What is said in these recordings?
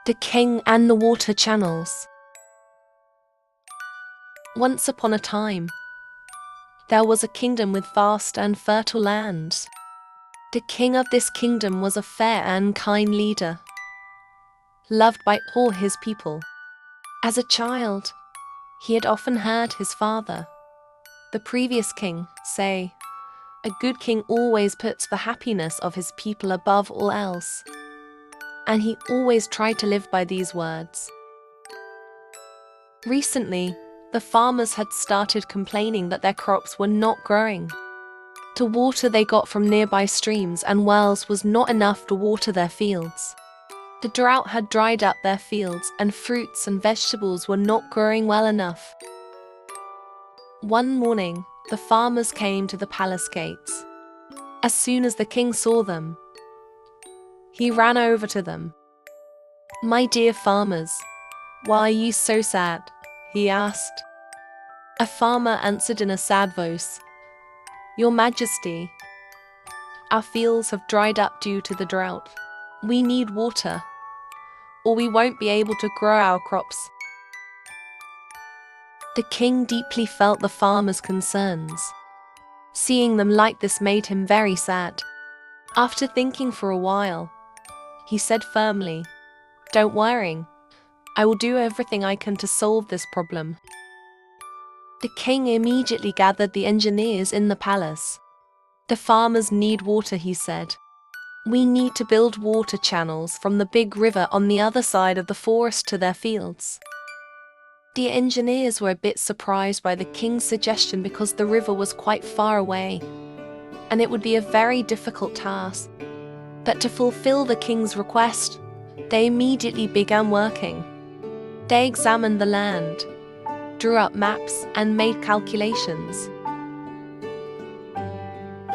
The King and the Water Channels. Once upon a time, there was a kingdom with vast and fertile lands. The king of this kingdom was a fair and kind leader, loved by all his people. As a child, he had often heard his father, the previous king, say, "A good king always puts the happiness of his people above all else." And he always tried to live by these words. Recently, the farmers had started complaining that their crops were not growing. The water they got from nearby streams and wells was not enough to water their fields. The drought had dried up their fields, and fruits and vegetables were not growing well enough. One morning, the farmers came to the palace gates. As soon as the king saw them, he ran over to them. "My dear farmers, why are you so sad?" he asked. A farmer answered in a sad voice, "Your Majesty, our fields have dried up due to the drought. We need water, or we won't be able to grow our crops." The king deeply felt the farmers' concerns. Seeing them like this made him very sad. After thinking for a while, he said firmly, "Don't worry, I will do everything I can to solve this problem." The king immediately gathered the engineers in the palace. "The farmers need water," he said. "We need to build water channels from the big river on the other side of the forest to their fields." The engineers were a bit surprised by the king's suggestion because the river was quite far away, and it would be a very difficult task. But to fulfill the king's request, they immediately began working. They examined the land, drew up maps, and made calculations.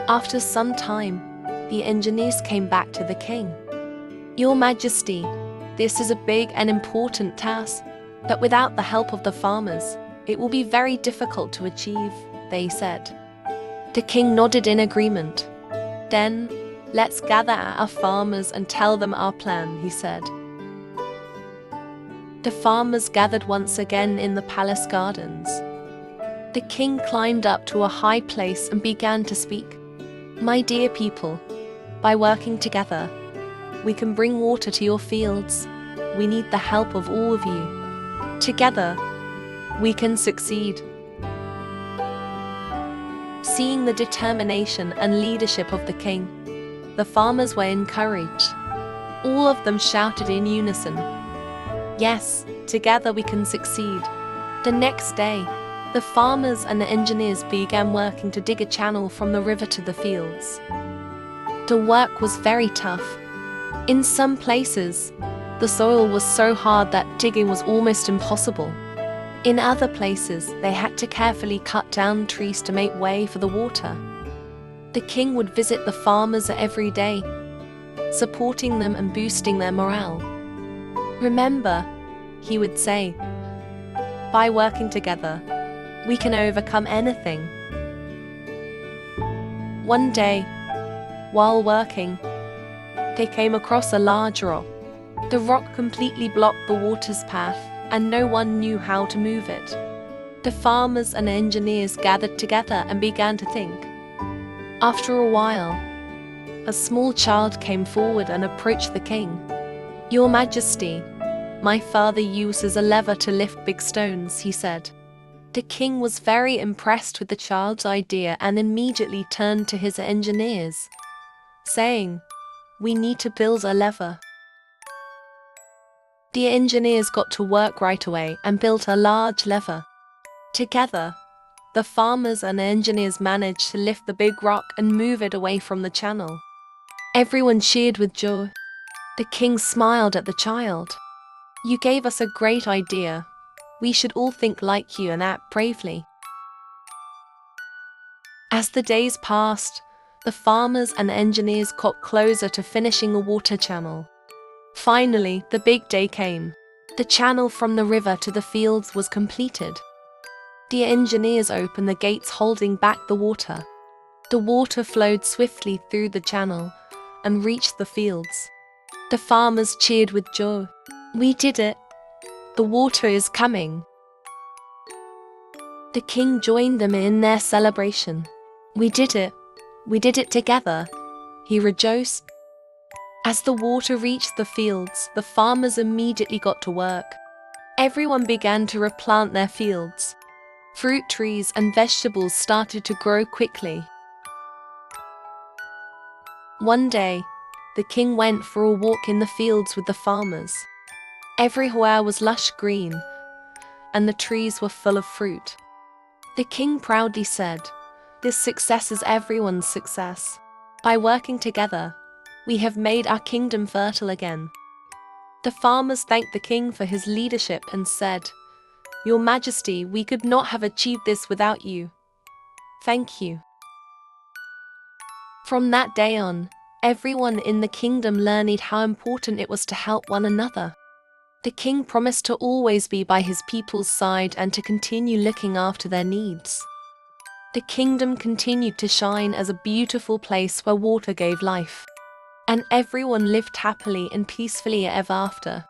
After some time, the engineers came back to the king. "Your Majesty, this is a big and important task, but without the help of the farmers, it will be very difficult to achieve," they said. The king nodded in agreement. "Then, let's gather our farmers and tell them our plan," he said. The farmers gathered once again in the palace gardens. The king climbed up to a high place and began to speak. "My dear people, by working together, we can bring water to your fields. We need the help of all of you. Together, we can succeed." Seeing the determination and leadership of the king, the farmers were encouraged. All of them shouted in unison, "Yes, together we can succeed." The next day, the farmers and the engineers began working to dig a channel from the river to the fields. The work was very tough. In some places, the soil was so hard that digging was almost impossible. In other places, they had to carefully cut down trees to make way for the water. The king would visit the farmers every day, supporting them and boosting their morale. "Remember," he would say, "by working together, we can overcome anything." One day, while working, they came across a large rock. The rock completely blocked the water's path, and no one knew how to move it. The farmers and engineers gathered together and began to think. After a while, a small child came forward and approached the king. "Your Majesty, my father uses a lever to lift big stones," he said. The king was very impressed with the child's idea and immediately turned to his engineers, saying, "We need to build a lever." The engineers got to work right away and built a large lever. Together, the farmers and engineers managed to lift the big rock and move it away from the channel. Everyone cheered with joy. The king smiled at the child. "You gave us a great idea. We should all think like you and act bravely." As the days passed, the farmers and engineers got closer to finishing the water channel. Finally, the big day came. The channel from the river to the fields was completed. The engineers opened the gates holding back the water. The water flowed swiftly through the channel and reached the fields. The farmers cheered with joy. We did it! The water is coming! The king joined them in their celebration. We did it! We did it together! He rejoiced. As the water reached the fields, the farmers immediately got to work. Everyone began to replant their fields. Fruit trees and vegetables started to grow quickly. One day, the king went for a walk in the fields with the farmers. Everywhere was lush green, and the trees were full of fruit. The king proudly said, "This success is everyone's success. By working together, we have made our kingdom fertile again." The farmers thanked the king for his leadership and said, "Your Majesty, we could not have achieved this without you. Thank you." From that day on, everyone in the kingdom learned how important it was to help one another. The king promised to always be by his people's side and to continue looking after their needs. The kingdom continued to shine as a beautiful place where water gave life, and everyone lived happily and peacefully ever after.